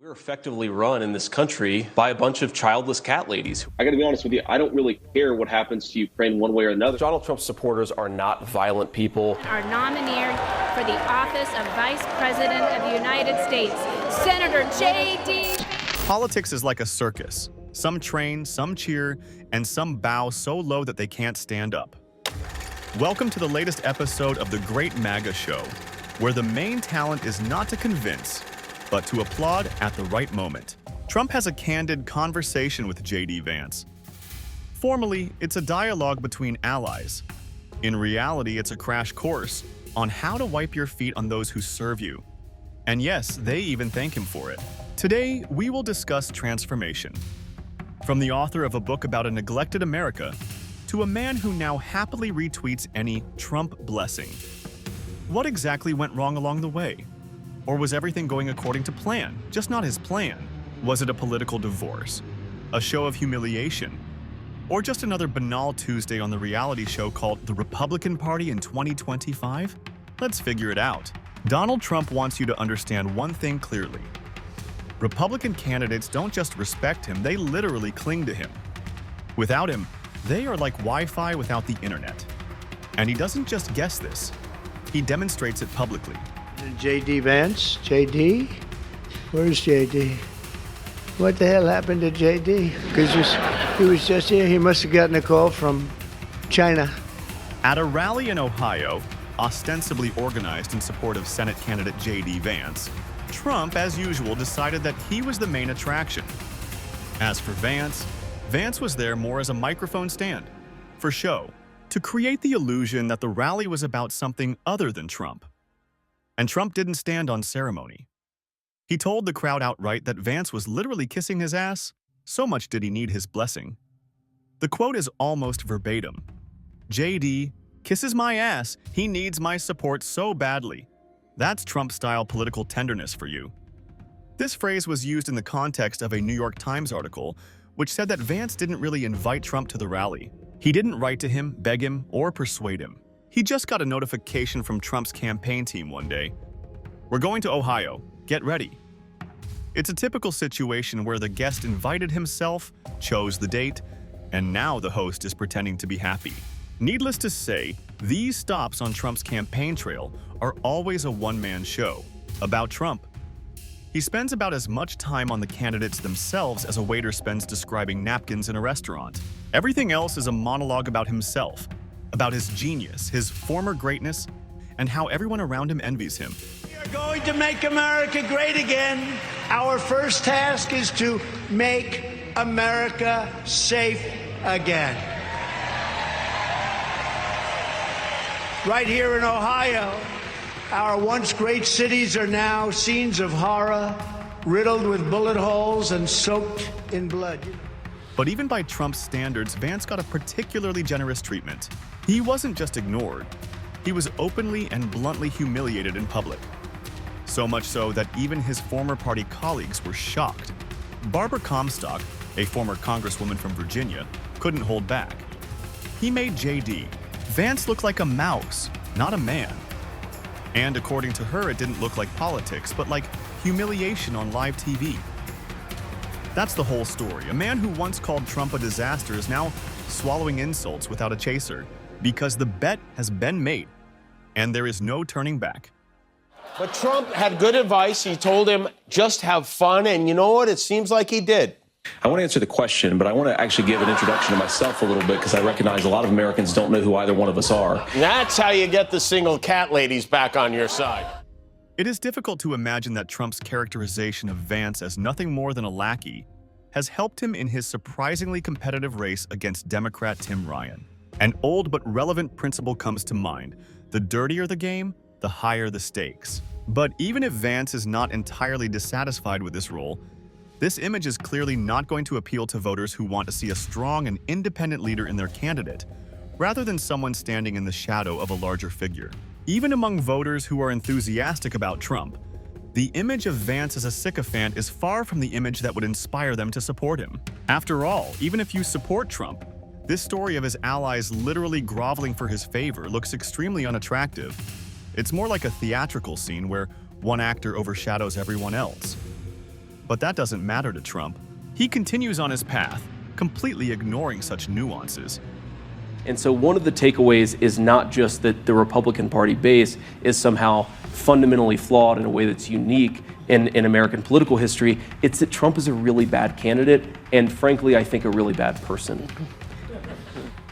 We're effectively run in this country by a bunch of childless cat ladies. I gotta be honest with you, I don't really care what happens to Ukraine one way or another. Donald Trump's supporters are not violent people. Our nominee for the office of Vice President of the United States, Senator J.D. Politics is like a circus. Some train, some cheer, and some bow so low that they can't stand up. Welcome to the latest episode of the Great MAGA Show, where the main talent is not to convince, but to applaud at the right moment. Trump has a candid conversation with J.D. Vance. Formally, it's a dialogue between allies. In reality, it's a crash course on how to wipe your feet on those who serve you. And yes, they even thank him for it. Today, we will discuss transformation. From the author of a book about a neglected America to a man who now happily retweets any Trump blessing. What exactly went wrong along the way? Or was everything going according to plan, just not his plan? Was it a political divorce? A show of humiliation? Or just another banal Tuesday on the reality show called The Republican Party in 2025? Let's figure it out. Donald Trump wants you to understand one thing clearly. Republican candidates don't just respect him, they literally cling to him. Without him, they are like Wi-Fi without the internet. And he doesn't just guess this, he demonstrates it publicly. J.D. Vance? J.D.? Where's J.D.? What the hell happened to J.D.? Because he was just here. He must have gotten a call from China. At a rally in Ohio, ostensibly organized in support of Senate candidate J.D. Vance, Trump, as usual, decided that he was the main attraction. As for Vance, Vance was there more as a microphone stand, for show, to create the illusion that the rally was about something other than Trump. And Trump didn't stand on ceremony. He told the crowd outright that Vance was literally kissing his ass, so much did he need his blessing. The quote is almost verbatim. "JD kisses my ass, he needs my support so badly." That's Trump-style political tenderness for you. This phrase was used in the context of a New York Times article, which said that Vance didn't really invite Trump to the rally. He didn't write to him, beg him, or persuade him. He just got a notification from Trump's campaign team one day. "We're going to Ohio. Get ready." It's a typical situation where the guest invited himself, chose the date, and now the host is pretending to be happy. Needless to say, these stops on Trump's campaign trail are always a one-man show about Trump. He spends about as much time on the candidates themselves as a waiter spends describing napkins in a restaurant. Everything else is a monologue about himself, about his genius, his former greatness, and how everyone around him envies him. We are going to make America great again. Our first task is to make America safe again. Right here in Ohio, our once great cities are now scenes of horror, riddled with bullet holes and soaked in blood. But even by Trump's standards, Vance got a particularly generous treatment. He wasn't just ignored, he was openly and bluntly humiliated in public. So much so that even his former party colleagues were shocked. Barbara Comstock, a former congresswoman from Virginia, couldn't hold back. He made J.D. Vance look like a mouse, not a man. And according to her, it didn't look like politics, but like humiliation on live TV. That's the whole story. A man who once called Trump a disaster is now swallowing insults without a chaser, because the bet has been made, and there is no turning back. But Trump had good advice. He told him, just have fun, and you know what? It seems like he did. I want to answer the question, but I want to actually give an introduction to myself a little bit because I recognize a lot of Americans don't know who either one of us are. That's how you get the single cat ladies back on your side. It is difficult to imagine that Trump's characterization of Vance as nothing more than a lackey has helped him in his surprisingly competitive race against Democrat Tim Ryan. An old but relevant principle comes to mind: the dirtier the game, the higher the stakes. But even if Vance is not entirely dissatisfied with this role, this image is clearly not going to appeal to voters who want to see a strong and independent leader in their candidate, rather than someone standing in the shadow of a larger figure. Even among voters who are enthusiastic about Trump, the image of Vance as a sycophant is far from the image that would inspire them to support him. After all, even if you support Trump, this story of his allies literally groveling for his favor looks extremely unattractive. It's more like a theatrical scene where one actor overshadows everyone else. But that doesn't matter to Trump. He continues on his path, completely ignoring such nuances. And so one of the takeaways is not just that the Republican Party base is somehow fundamentally flawed in a way that's unique in American political history. It's that Trump is a really bad candidate and, frankly, I think a really bad person.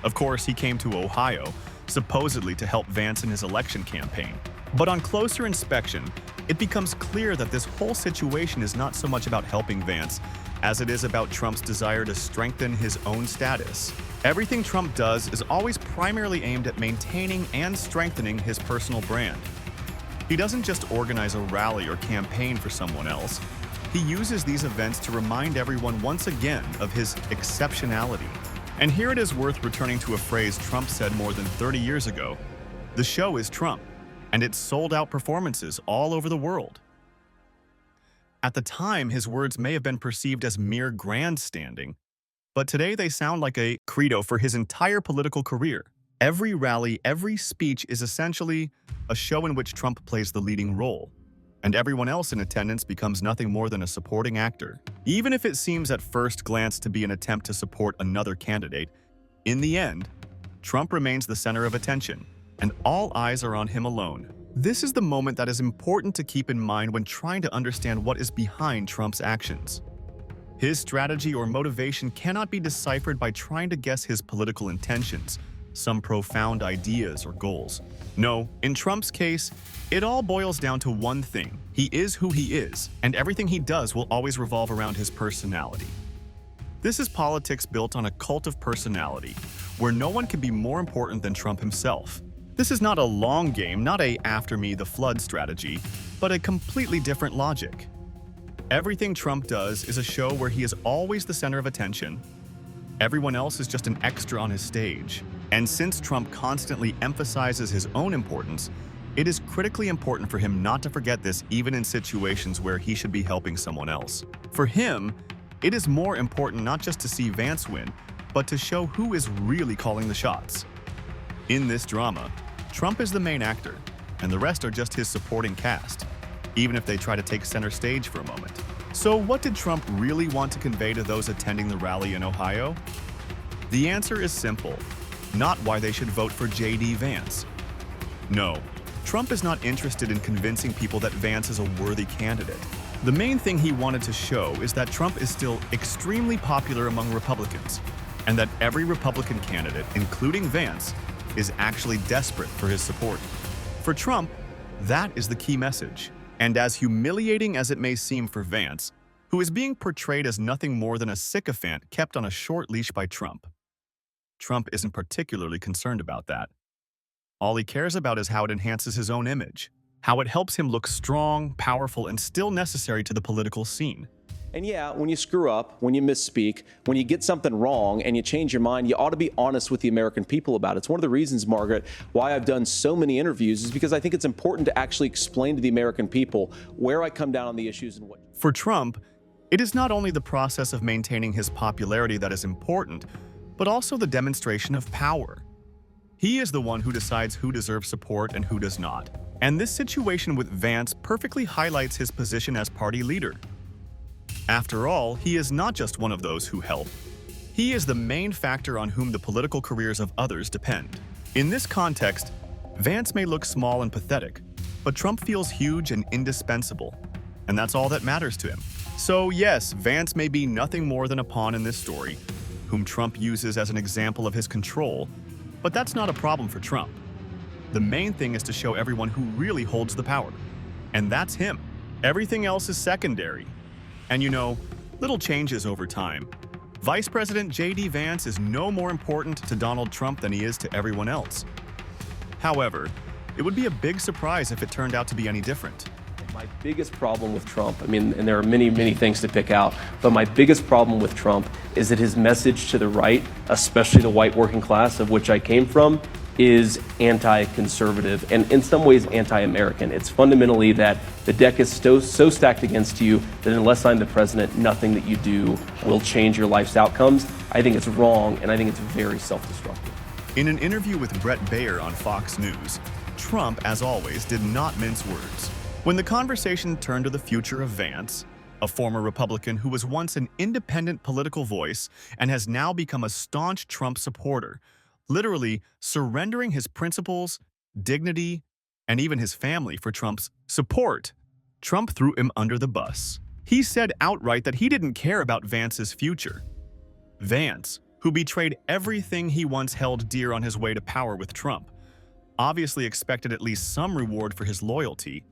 Of course, he came to Ohio, supposedly to help Vance in his election campaign. But on closer inspection, it becomes clear that this whole situation is not so much about helping Vance as it is about Trump's desire to strengthen his own status. Everything Trump does is always primarily aimed at maintaining and strengthening his personal brand. He doesn't just organize a rally or campaign for someone else. He uses these events to remind everyone once again of his exceptionality. And here it is worth returning to a phrase Trump said more than 30 years ago. The show is Trump, and it's sold out performances all over the world. At the time, his words may have been perceived as mere grandstanding, but today they sound like a credo for his entire political career. Every rally, every speech is essentially a show in which Trump plays the leading role, and everyone else in attendance becomes nothing more than a supporting actor. Even if it seems at first glance to be an attempt to support another candidate, in the end, Trump remains the center of attention, and all eyes are on him alone. This is the moment that is important to keep in mind when trying to understand what is behind Trump's actions. His strategy or motivation cannot be deciphered by trying to guess his political intentions, some profound ideas or goals. No, in Trump's case, it all boils down to one thing. He is who he is, and everything he does will always revolve around his personality. This is politics built on a cult of personality, where no one can be more important than Trump himself. This is not a long game, not a after me the flood strategy, but a completely different logic. Everything Trump does is a show where he is always the center of attention. Everyone else is just an extra on his stage. And since Trump constantly emphasizes his own importance, it is critically important for him not to forget this even in situations where he should be helping someone else. For him, it is more important not just to see Vance win, but to show who is really calling the shots. In this drama, Trump is the main actor, and the rest are just his supporting cast, even if they try to take center stage for a moment. So what did Trump really want to convey to those attending the rally in Ohio? The answer is simple: not why they should vote for J.D. Vance. No, Trump is not interested in convincing people that Vance is a worthy candidate. The main thing he wanted to show is that Trump is still extremely popular among Republicans, and that every Republican candidate, including Vance, is actually desperate for his support. For Trump, that is the key message. And as humiliating as it may seem for Vance, who is being portrayed as nothing more than a sycophant kept on a short leash by Trump, Trump isn't particularly concerned about that. All he cares about is how it enhances his own image, how it helps him look strong, powerful, and still necessary to the political scene. And yeah, when you screw up, when you misspeak, when you get something wrong and you change your mind, you ought to be honest with the American people about it. It's one of the reasons, Margaret, why I've done so many interviews is because I think it's important to actually explain to the American people where I come down on the issues and what. For Trump, it is not only the process of maintaining his popularity that is important, but also the demonstration of power. He is the one who decides who deserves support and who does not. And this situation with Vance perfectly highlights his position as party leader. After all, he is not just one of those who help. He is the main factor on whom the political careers of others depend. In this context, Vance may look small and pathetic, but Trump feels huge and indispensable, and that's all that matters to him. So yes, Vance may be nothing more than a pawn in this story, whom Trump uses as an example of his control, but that's not a problem for Trump. The main thing is to show everyone who really holds the power, and that's him. Everything else is secondary. And you know, little changes over time. Vice President J.D. Vance is no more important to Donald Trump than he is to everyone else. However, it would be a big surprise if it turned out to be any different. My biggest problem with Trump, and there are many, many things to pick out, but my biggest problem with Trump is that his message to the right, especially the white working class of which I came from, is anti-conservative and in some ways anti-American. It's fundamentally that the deck is so stacked against you that unless I'm the president, nothing that you do will change your life's outcomes. I think it's wrong, and I think it's very self-destructive. In an interview with Brett Baer on Fox News, Trump, as always, did not mince words. When the conversation turned to the future of Vance, a former Republican who was once an independent political voice and has now become a staunch Trump supporter, literally surrendering his principles, dignity, and even his family for Trump's support. Trump threw him under the bus. He said outright that he didn't care about Vance's future. Vance, who betrayed everything he once held dear on his way to power with Trump, obviously expected at least some reward for his loyalty.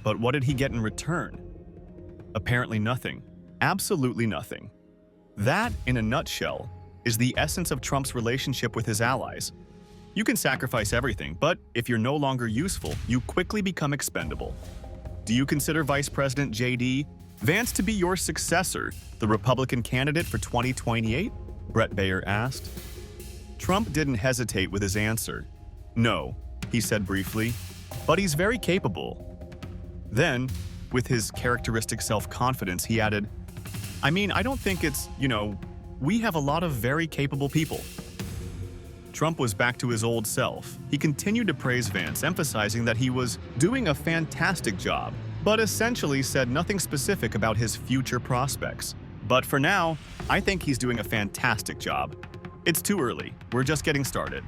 But what did he get in return? Apparently nothing. Absolutely nothing. That, in a nutshell, is the essence of Trump's relationship with his allies. You can sacrifice everything, but if you're no longer useful, you quickly become expendable. Do you consider Vice President J.D. Vance to be your successor, the Republican candidate for 2028? Brett Baer asked. Trump didn't hesitate with his answer. No, he said briefly, but he's very capable. Then, with his characteristic self-confidence, he added, I mean, I don't think it's, we have a lot of very capable people. Trump was back to his old self. He continued to praise Vance, emphasizing that he was doing a fantastic job, but essentially said nothing specific about his future prospects. But for now, I think he's doing a fantastic job. It's too early. We're just getting started.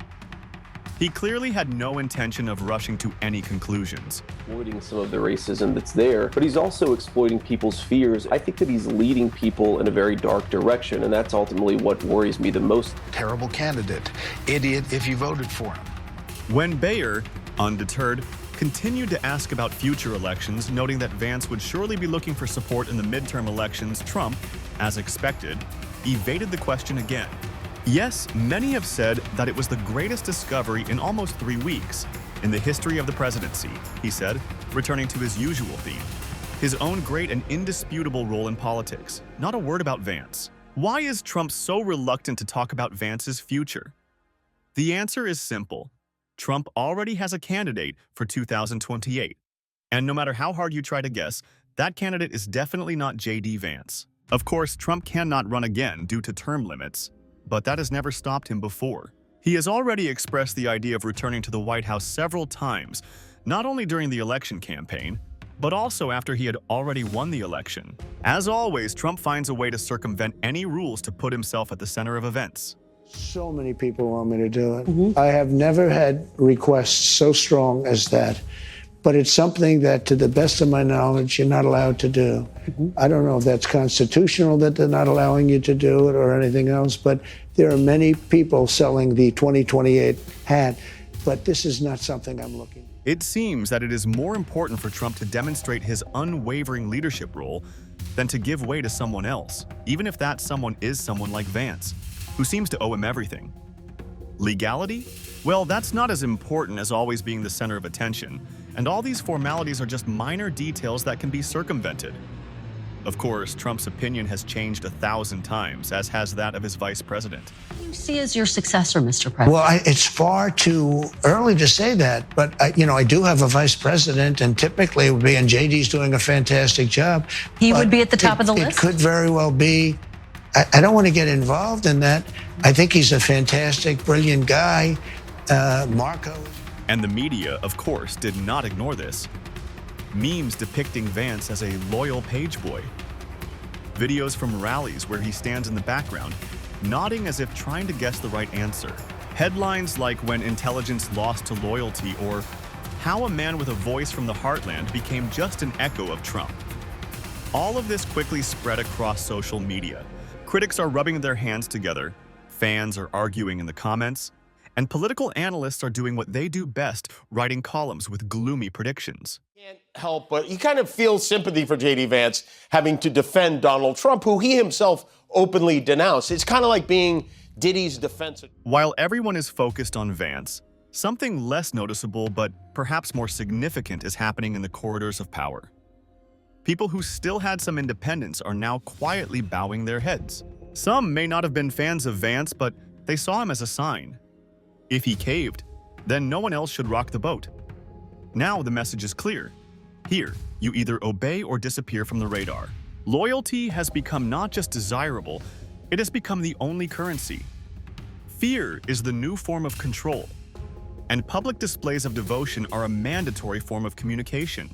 He clearly had no intention of rushing to any conclusions. Exploiting some of the racism that's there, but he's also exploiting people's fears. I think that he's leading people in a very dark direction, and that's ultimately what worries me the most. Terrible candidate. Idiot if you voted for him. When Baer, undeterred, continued to ask about future elections, noting that Vance would surely be looking for support in the midterm elections, Trump, as expected, evaded the question again. Yes, many have said that it was the greatest discovery in almost 3 weeks in the history of the presidency, he said, returning to his usual theme. His own great and indisputable role in politics. Not a word about Vance. Why is Trump so reluctant to talk about Vance's future? The answer is simple. Trump already has a candidate for 2028. And no matter how hard you try to guess, that candidate is definitely not J.D. Vance. Of course, Trump cannot run again due to term limits, but that has never stopped him before. He has already expressed the idea of returning to the White House several times, not only during the election campaign, but also after he had already won the election. As always, Trump finds a way to circumvent any rules to put himself at the center of events. So many people want me to do it. I have never had requests so strong as that. But it's something that, to the best of my knowledge, you're not allowed to do. I don't know if that's constitutional that they're not allowing you to do it or anything else, but there are many people selling the 2028 hat, but this is not something I'm looking for. It seems that it is more important for Trump to demonstrate his unwavering leadership role than to give way to someone else, even if that someone is someone like Vance, who seems to owe him everything. Legality? Well, that's not as important as always being the center of attention, and all these formalities are just minor details that can be circumvented. Of course, Trump's opinion has changed 1,000 times, as has that of his vice president. Who do you see as your successor, Mr. President? Well, it's far too early to say that, but I do have a vice president, and typically it would be, and JD's doing a fantastic job. He would be at the top of the list? It could very well be. I don't want to get involved in that. I think he's a fantastic, brilliant guy. Marco. And the media, of course, did not ignore this. Memes depicting Vance as a loyal page boy. Videos from rallies where he stands in the background, nodding as if trying to guess the right answer. Headlines like "When Intelligence Lost to Loyalty" or "How a Man with a Voice from the Heartland Became Just an Echo of Trump." All of this quickly spread across social media. Critics are rubbing their hands together, fans are arguing in the comments, and political analysts are doing what they do best, writing columns with gloomy predictions. Can't help but you kind of feel sympathy for J.D. Vance having to defend Donald Trump, who he himself openly denounced. It's kind of like being Diddy's defense. While everyone is focused on Vance, something less noticeable but perhaps more significant is happening in the corridors of power. People who still had some independence are now quietly bowing their heads. Some may not have been fans of Vance, but they saw him as a sign. If he caved, then no one else should rock the boat. Now the message is clear. Here, you either obey or disappear from the radar. Loyalty has become not just desirable, it has become the only currency. Fear is the new form of control, and public displays of devotion are a mandatory form of communication.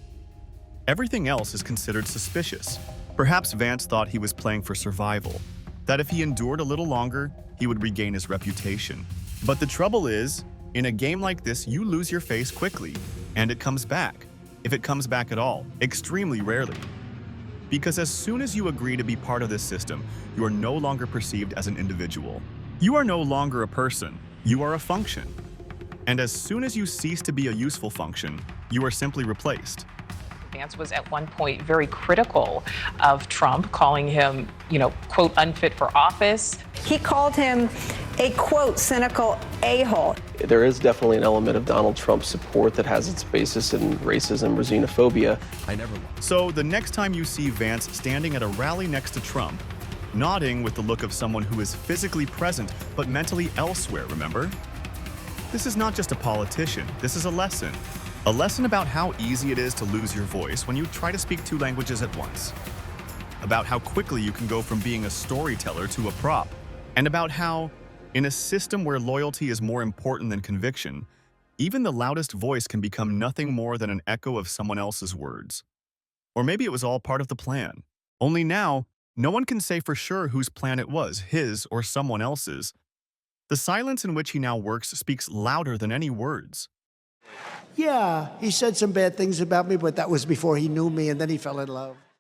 Everything else is considered suspicious. Perhaps Vance thought he was playing for survival, that if he endured a little longer, he would regain his reputation. But the trouble is, in a game like this, you lose your face quickly, and it comes back. If it comes back at all, extremely rarely. Because as soon as you agree to be part of this system, you are no longer perceived as an individual. You are no longer a person, you are a function. And as soon as you cease to be a useful function, you are simply replaced. Vance was at one point very critical of Trump, calling him, quote, unfit for office. He called him a, quote, cynical a-hole. There is definitely an element of Donald Trump's support that has its basis in racism or xenophobia. So the next time you see Vance standing at a rally next to Trump, nodding with the look of someone who is physically present but mentally elsewhere, remember? This is not just a politician, this is a lesson. A lesson about how easy it is to lose your voice when you try to speak two languages at once. About how quickly you can go from being a storyteller to a prop. And about how, in a system where loyalty is more important than conviction, even the loudest voice can become nothing more than an echo of someone else's words. Or maybe it was all part of the plan. Only now, no one can say for sure whose plan it was, his or someone else's. The silence in which he now works speaks louder than any words. Yeah, he said some bad things about me, but that was before he knew me, and then he fell in love.